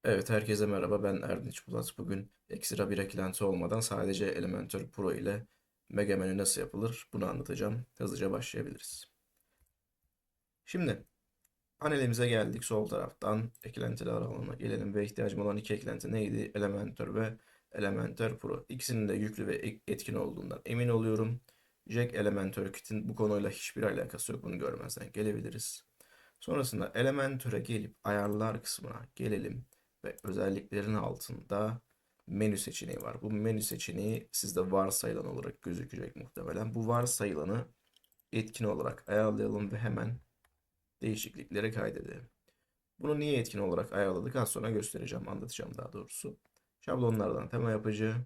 Evet, herkese merhaba. Ben Erdinç Bulat. Bugün ekstra bir eklenti olmadan sadece Elementor Pro ile Mega Menü nasıl yapılır bunu anlatacağım. Hızlıca başlayabiliriz. Şimdi panelimize geldik. Sol taraftan eklentiler alanına gelelim ve ihtiyacım olan iki eklenti neydi? Elementor ve Elementor Pro. İkisinin de yüklü ve etkin olduğundan emin oluyorum. Jack Elementor Kit'in bu konuyla hiçbir alakası yok. Bunu görmezden gelebiliriz. Sonrasında Elementor'a gelip ayarlar kısmına gelelim ve özelliklerin altında menü seçeneği var. Bu menü seçeneği sizde varsayılan olarak gözükecek muhtemelen. Bu varsayılanı etkin olarak ayarlayalım ve hemen değişiklikleri kaydedelim. Bunu niye etkin olarak ayarladık az sonra göstereceğim, anlatacağım daha doğrusu. Şablonlardan tema yapıcı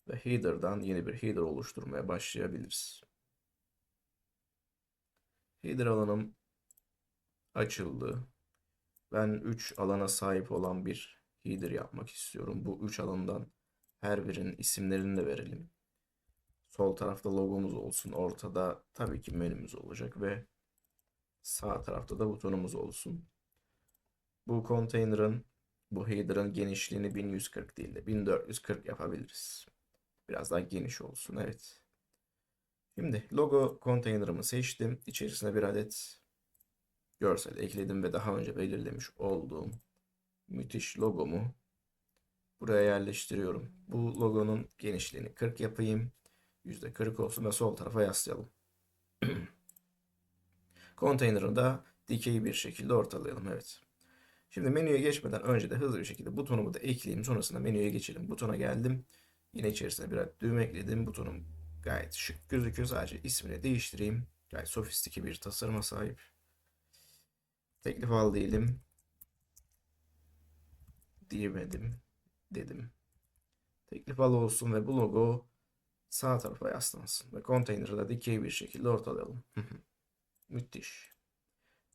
ve header'dan yeni bir header oluşturmaya başlayabiliriz. Header alanım açıldı. Ben 3 alana sahip olan bir header yapmak istiyorum. Bu 3 alandan her birinin isimlerini de verelim. Sol tarafta logomuz olsun. Ortada tabii ki menümüz olacak ve sağ tarafta da butonumuz olsun. Bu container'ın, bu header'ın genişliğini 1140 değil de 1440 yapabiliriz. Biraz daha geniş olsun. Evet. Şimdi logo container'ımı seçtim. İçerisine bir adet görsel ekledim ve daha önce belirlemiş olduğum müthiş logomu buraya yerleştiriyorum. Bu logonun genişliğini 40 yapayım. %40 olsun ve sol tarafa yaslayalım. Container'ı da dikey bir şekilde ortalayalım. Evet. Şimdi menüye geçmeden önce de hızlı bir şekilde butonumu da ekleyeyim. Sonrasında menüye geçelim. Butona geldim. Yine içerisine biraz düğüm ekledim. Butonum gayet şık gözüküyor. Sadece ismini değiştireyim. Gayet sofistike bir tasarıma sahip. Teklif al diyelim. Diyemedim. Dedim. Teklif al olsun ve bu logo sağ tarafa yaslansın. Ve konteynerı da dikey bir şekilde ortalayalım. Müthiş.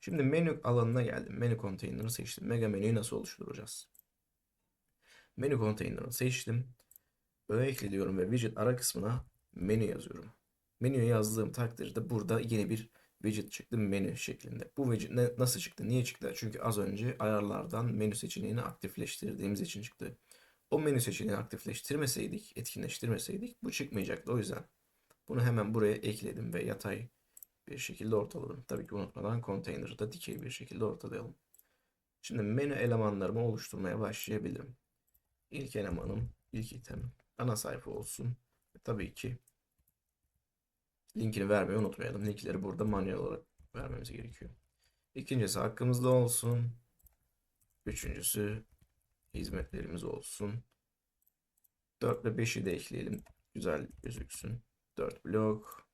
Şimdi menü alanına geldim. Menü konteynerini seçtim. Mega menüyü nasıl oluşturacağız? Menü konteynerini seçtim. Öğe ekle diyorum ve widget ara kısmına menü yazıyorum. Menüye yazdığım takdirde burada yeni bir widget çıktı menü şeklinde. Bu widget nasıl çıktı? Niye çıktı? Çünkü az önce ayarlardan menü seçeneğini aktifleştirdiğimiz için çıktı. O menü seçeneğini aktifleştirmeseydik, etkinleştirmeseydik bu çıkmayacaktı. O yüzden bunu hemen buraya ekledim ve yatay bir şekilde ortaladım. Tabii ki unutmadan konteynerı da dikey bir şekilde ortalayalım. Şimdi menü elemanlarımı oluşturmaya başlayabilirim. İlk elemanım, ilk item ana sayfa olsun. Tabii ki linkini vermeyi unutmayalım. Linkleri burada manuel olarak vermemiz gerekiyor. İkincisi hakkımızda olsun. Üçüncüsü hizmetlerimiz olsun. 4 ve 5'i de ekleyelim. Güzel gözüksün. 4 blok.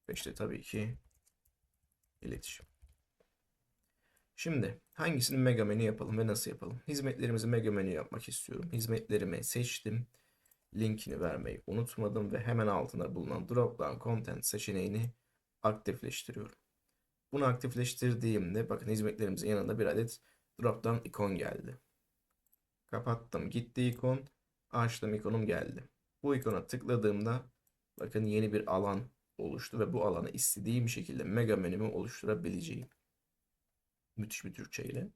5'te tabii ki iletişim. Şimdi hangisini mega menü yapalım ve nasıl yapalım? Hizmetlerimizi mega menü yapmak istiyorum. Hizmetlerimi seçtim. Linkini vermeyi unutmadım ve hemen altında bulunan drop down content seçeneğini aktifleştiriyorum. Bunu aktifleştirdiğimde bakın hizmetlerimizin yanında bir adet drop down ikon geldi. Kapattım gitti ikon. Açtım ikonum geldi. Bu ikona tıkladığımda bakın yeni bir alan oluştu ve bu alanı istediğim şekilde mega menümü oluşturabileceğim. Müthiş bir Türkçe ile.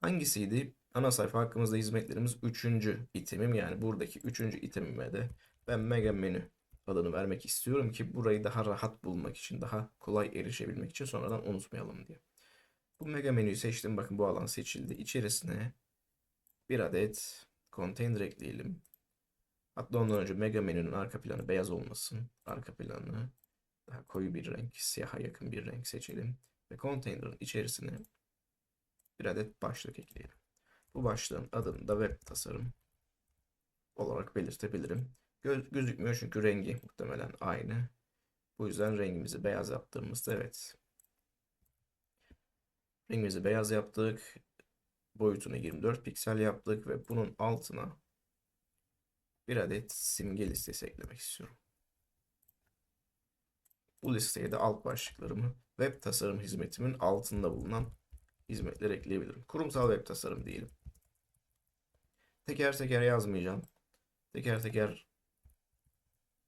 Hangisiydi? Ana sayfa hakkımızda hizmetlerimiz 3. itemim, yani buradaki 3. itemime de ben mega menü adını vermek istiyorum ki burayı daha rahat bulmak için, daha kolay erişebilmek için sonradan unutmayalım diye. Bu mega menüyü seçtim. Bakın bu alan seçildi. İçerisine bir adet konteyner ekleyelim. Hatta ondan önce mega menünün arka planı beyaz olmasın. Arka planı daha koyu bir renk, siyaha yakın bir renk seçelim. Ve konteynerin içerisine bir adet başlık ekleyelim. Bu başlığın adını da web tasarım olarak belirtebilirim. Gözükmüyor çünkü rengi muhtemelen aynı. Bu yüzden rengimizi beyaz yaptığımızda evet. Rengimizi beyaz yaptık. Boyutunu 24 piksel yaptık ve bunun altına bir adet simge listesi eklemek istiyorum. Bu listeye de alt başlıklarımı web tasarım hizmetimin altında bulunan hizmetler ekleyebilirim. Kurumsal web tasarım diyelim. Teker teker yazmayacağım. Teker teker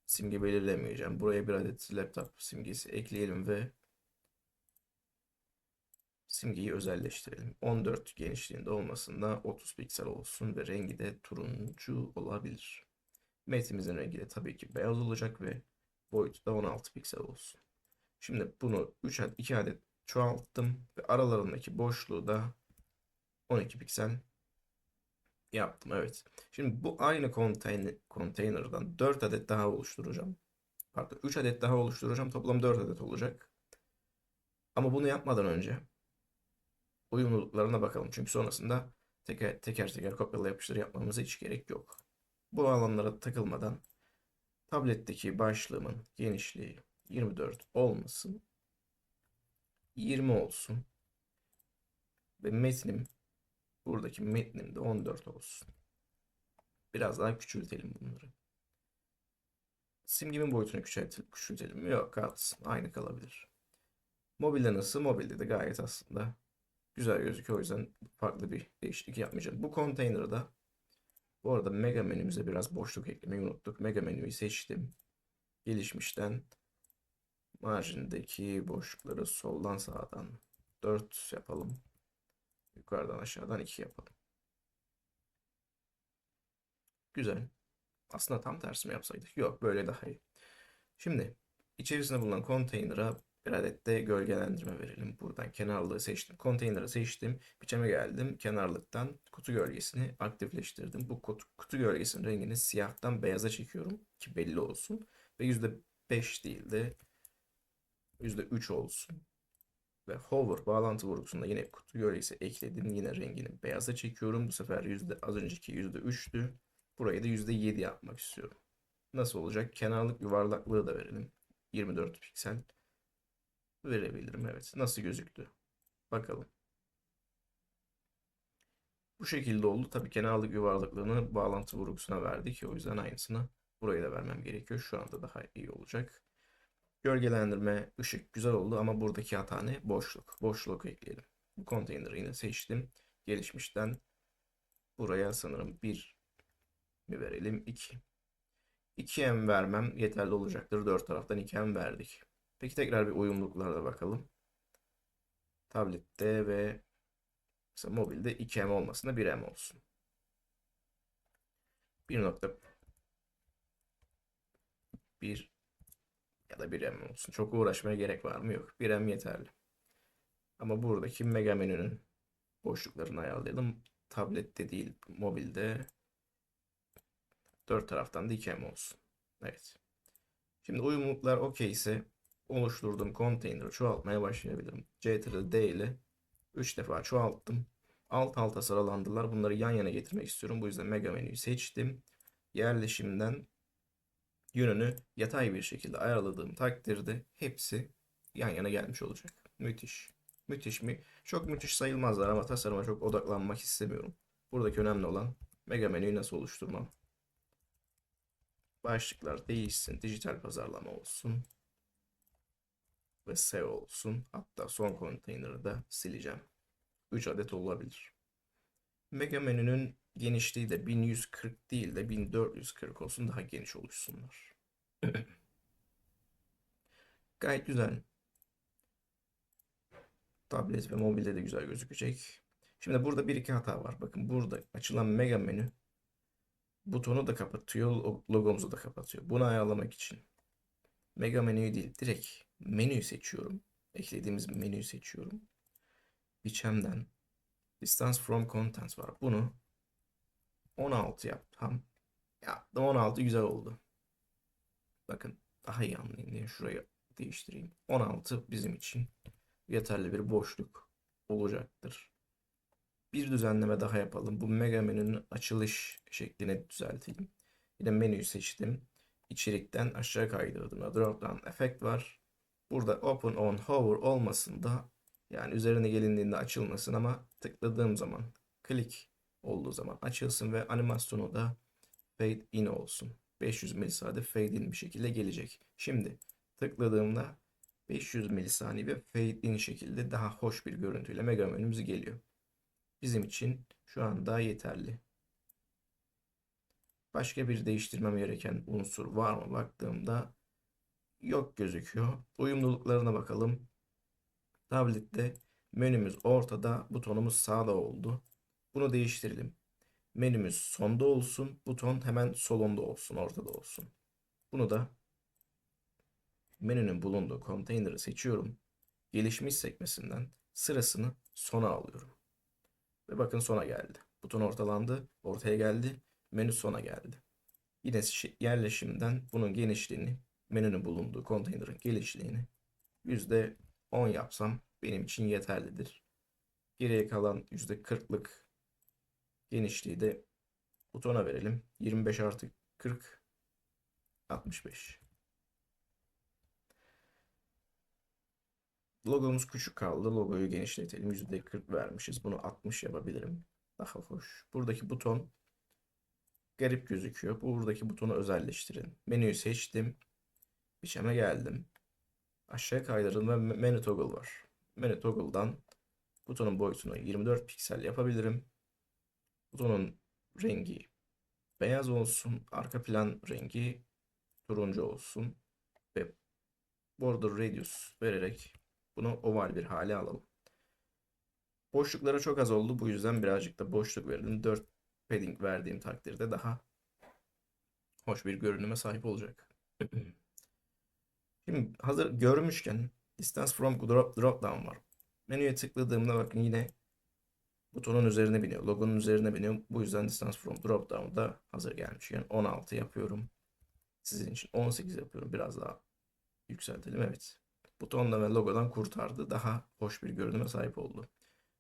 simge belirlemeyeceğim. Buraya bir adet laptop simgesi ekleyelim ve Simgeyi özelleştirelim. 14 genişliğinde olmasında 30 piksel olsun ve rengi de turuncu olabilir. Metimizin rengi de tabii ki beyaz olacak ve boyutu da 16 piksel olsun. Şimdi bunu 2 adet çoğalttım ve aralarındaki boşluğu da 12 piksel yaptım. Evet. Şimdi bu aynı konteynerdan 4 adet daha oluşturacağım. Pardon, 3 adet daha oluşturacağım. Toplam 4 adet olacak. Ama bunu yapmadan önce uyumluluklarına bakalım. Çünkü sonrasında teker kopyala yapıştır yapmamıza hiç gerek yok. Bu alanlara takılmadan tabletteki başlığımın genişliği 24 olmasın. 20 olsun. Ve buradaki metnim de 14 olsun. Biraz daha küçültelim bunları. Simgemin boyutunu küçültelim mi? Yok, kalsın. Aynı kalabilir. Mobilde nasıl? Mobilde de gayet aslında güzel gözüküyor. O yüzden farklı bir değişiklik yapmayacağım. Bu konteynerda bu arada mega menümüze biraz boşluk eklemeyi unuttuk. Mega menüyü seçtim. Gelişmişten marjindeki boşlukları soldan sağdan 4 yapalım. Yukarıdan aşağıdan 2 yapalım. Güzel. Aslında tam tersi mi yapsaydık? Yok, böyle daha iyi. Şimdi içerisinde bulunan konteyner'a bir adet de gölgelendirme verelim. Buradan kenarlığı seçtim. Konteyner'ı seçtim. Biçeme geldim. Kenarlıktan kutu gölgesini aktifleştirdim. Bu kutu gölgesinin rengini siyahtan beyaza çekiyorum ki belli olsun. Ve %5 değil de %3 olsun. Ve hover bağlantı vurgusunda yine kutu gölgesi ekledim. Yine rengini beyaza çekiyorum. Bu sefer az önceki %3'tü. Burayı da %7 yapmak istiyorum. Nasıl olacak? Kenarlık yuvarlaklığı da verelim. 24 piksel verebilirim. Evet. Nasıl gözüktü? Bakalım. Bu şekilde oldu. Tabii kenarlık yuvarlaklığını bağlantı vurgusuna verdik. O yüzden aynısını buraya da vermem gerekiyor. Şu anda daha iyi olacak. Gölgelendirme, ışık güzel oldu ama buradaki hata ne? Boşluk. Boşluk ekleyelim. Bu konteyneri yine seçtim. Gelişmişten buraya sanırım 1 mi verelim? 2. 2M vermem yeterli olacaktır. 4 taraftan 2M verdik. Peki tekrar bir uyumluluklara bakalım. Tablette ve mesela mobilde 2M olmasında 1M olsun. 1.1 ya da 1M olsun. Çok uğraşmaya gerek var mı? Yok. 1M yeterli. Ama buradaki mega menünün boşluklarını ayarlayalım. Tablette değil, mobilde 4 taraftan da 2M olsun. Evet. Şimdi uyumluluklar okey ise oluşturduğum konteyneri çoğaltmaya başlayabilirim. Ctrl+D ile 3 defa çoğalttım. Alt alta sıralandılar. Bunları yan yana getirmek istiyorum. Bu yüzden mega menüyü seçtim. Yerleşimden yönünü yatay bir şekilde ayarladığım takdirde hepsi yan yana gelmiş olacak. Müthiş. Müthiş mi? Çok müthiş sayılmazlar ama tasarıma çok odaklanmak istemiyorum. Buradaki önemli olan mega menüyü nasıl oluşturmam. Başlıklar değişsin. Dijital pazarlama olsun. Ve SEO olsun. Hatta son konteyneri de sileceğim. 3 adet olabilir. Mega menünün genişliği de 1140 değil de 1440 olsun, daha geniş oluşsunlar. Gayet güzel. Tablet ve mobilde de güzel gözükecek. Şimdi burada bir iki hata var. Bakın burada açılan mega menü butonu da kapatıyor, logomuzu da kapatıyor. Bunu ayarlamak için mega menüyü değil, direkt menüyü seçiyorum. Eklediğimiz menüyü seçiyorum. Biçemden distance from contents var. Bunu 16 yaptım. Yaptım, 16 güzel oldu. Bakın daha iyi anlayın diye şurayı değiştireyim. 16 bizim için yeterli bir boşluk olacaktır. Bir düzenleme daha yapalım. Bu mega menünün açılış şeklini düzeltelim. Yine menüyü seçtim. İçerikten aşağı kaydırdığımda drop down efekt var. Burada open on hover olmasında, yani üzerine gelindiğinde açılmasın ama tıkladığım zaman, klik olduğu zaman açılsın ve animasyonu da fade in olsun. 500 milisaniye fade in bir şekilde gelecek. Şimdi tıkladığımda 500 milisaniye ve fade in şekilde daha hoş bir görüntüyle mega menümüz geliyor. Bizim için şu an daha yeterli. Başka bir değiştirmem gereken unsur var mı baktığımda yok gözüküyor. Uyumluluklarına bakalım. Tablette Menümüz ortada, butonumuz sağda oldu. Bunu değiştirelim. Menümüz sonda olsun, buton hemen solunda olsun, ortada olsun. Bunu da menünün bulunduğu konteynerı seçiyorum. Gelişmiş sekmesinden sırasını sona alıyorum. Ve bakın sona geldi. Buton ortalandı, ortaya geldi, menü sona geldi. Yine yerleşimden bunun genişliğini, menünün bulunduğu konteynerin genişliğini %10 yapsam benim için yeterlidir. Geriye kalan %40'lık genişliği de butona verelim. 25 artı 40, 65. Logomuz küçük kaldı. Logoyu genişletelim. %40 vermişiz. Bunu 60 yapabilirim. Daha hoş. Buradaki buton garip gözüküyor. Buradaki butonu özelleştirelim. Menüyü seçtim. Biçeme geldim. Aşağı kaydırdım ve menü toggle var. Menü toggle'dan butonun boyutunu 24 piksel yapabilirim. Butonun rengi beyaz olsun. Arka plan rengi turuncu olsun. Ve border radius vererek bunu oval bir hale alalım. Boşlukları çok az oldu. Bu yüzden birazcık da boşluk verdim. 4 padding verdiğim takdirde daha hoş bir görünüme sahip olacak. Şimdi hazır görmüşken Distance from drop down var. Menüye tıkladığımda bakın yine butonun üzerine biniyor. Logonun üzerine biniyor. Bu yüzden Distance from drop down'da hazır gelmişken 16 yapıyorum. Sizin için 18 yapıyorum. Biraz daha yükseltelim. Evet. Butonla ve logodan kurtardı. Daha hoş bir görünüme sahip oldu.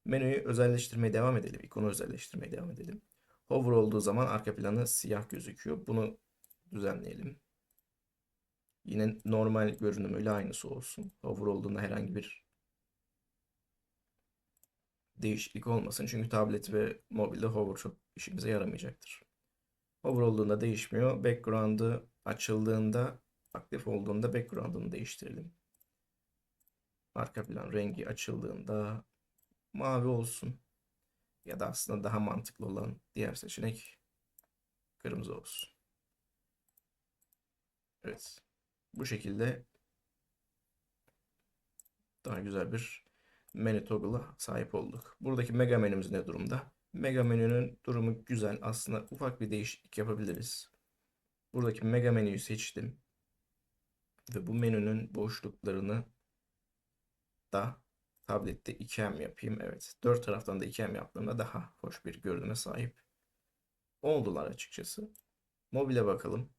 Menüyü özelleştirmeye devam edelim. İkonu özelleştirmeye devam edelim. Hover olduğu zaman arka planı siyah gözüküyor. Bunu düzenleyelim. Yine normal görünümüyle aynısı olsun. Hover olduğunda herhangi bir değişiklik olmasın. Çünkü tablet ve mobilde hover çok işimize yaramayacaktır. Hover olduğunda değişmiyor. Background'ı açıldığında, aktif olduğunda background'ını değiştirelim. Arka plan rengi açıldığında mavi olsun. Ya da aslında daha mantıklı olan diğer seçenek kırmızı olsun. Evet. Bu şekilde daha güzel bir menü toggle'a sahip olduk. Buradaki mega menümüz ne durumda? Mega menünün durumu güzel. Aslında ufak bir değişiklik yapabiliriz. Buradaki mega menüyü seçtim. Ve bu menünün boşluklarını da tablette 2M yapayım. Evet. Dört taraftan da 2M yaptığımda daha hoş bir görünüme sahip oldular açıkçası. Mobile bakalım.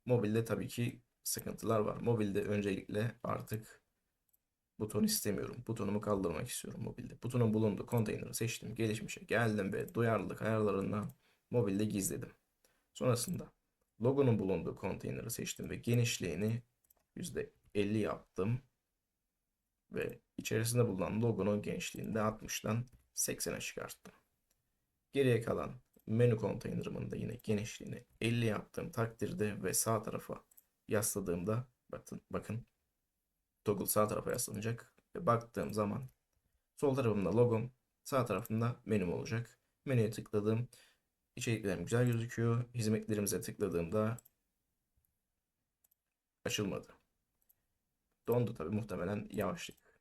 Mobilde tabii ki sıkıntılar var. Mobilde öncelikle artık buton istemiyorum. Butonumu kaldırmak istiyorum mobilde. Butonun bulunduğu konteyneri seçtim. Gelişmişe geldim ve duyarlılık ayarlarından mobilde gizledim. Sonrasında logonun bulunduğu konteyneri seçtim ve genişliğini %50 yaptım. Ve içerisinde bulunan logonun genişliğini de 60'tan 80'e çıkarttım. Geriye kalan menü konteynerimin de yine genişliğini 50 yaptığım takdirde ve sağ tarafa yasladığımda bakın toggle sağ tarafa yaslanacak ve baktığım zaman sol tarafımda logom, sağ tarafımda menüm olacak. Menüye tıkladığım içeriklerim güzel gözüküyor. Hizmetlerimize tıkladığımda açılmadı. Dondu tabii, muhtemelen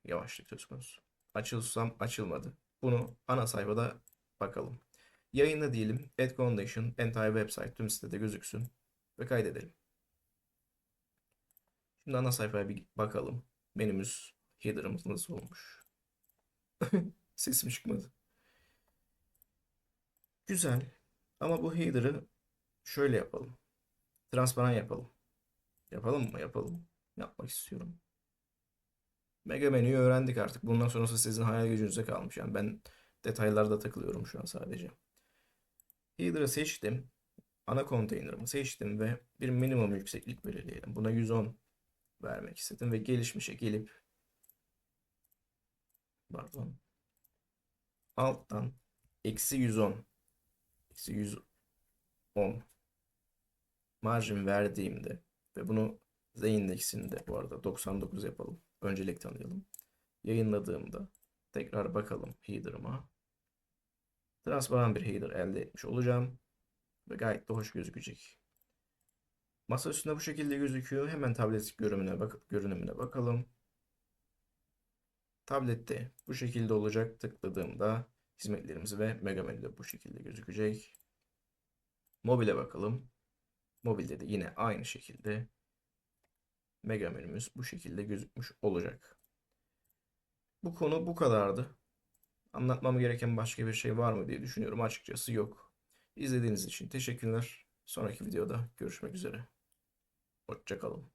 yavaşlık söz konusu. Açılsam açılmadı. Bunu ana sayfada bakalım. Yayında diyelim. Add condition, entire website tüm sitede gözüksün ve kaydedelim. Şimdi ana sayfaya bir bakalım. Menümüz, header'ımız nasıl olmuş? Sesim çıkmadı. Güzel. Ama bu header'ı şöyle yapalım. Transparan yapalım. Yapalım mı? Yapalım. Yapmak istiyorum. Mega menüyü öğrendik artık. Bundan sonrası sizin hayal gücünüze kalmış. Yani ben detaylarda takılıyorum şu an sadece. Header'ı seçtim. Ana konteynerımı seçtim ve bir minimum yükseklik belirleyelim. Buna 110 vermek istedim ve gelişmişe gelip pardon alttan eksi 110 eksi 110 marjin verdiğimde ve bunu Z indeksinde bu arada 99 yapalım. Öncelik tanıyalım. Yayınladığımda tekrar bakalım header'ıma. Transparan bir header elde etmiş olacağım ve gayet de hoş gözükecek. Masa üstünde bu şekilde gözüküyor. Hemen tablet görünümüne bakalım. Tablette bu şekilde olacak. Tıkladığımda hizmetlerimiz ve mega menü de bu şekilde gözükecek. Mobile bakalım. Mobilde de yine aynı şekilde mega menümüz bu şekilde gözükmüş olacak. Bu konu bu kadardı. Anlatmam gereken başka bir şey var mı diye düşünüyorum. Açıkçası yok. İzlediğiniz için teşekkürler. Sonraki videoda görüşmek üzere. Hoşça kalın.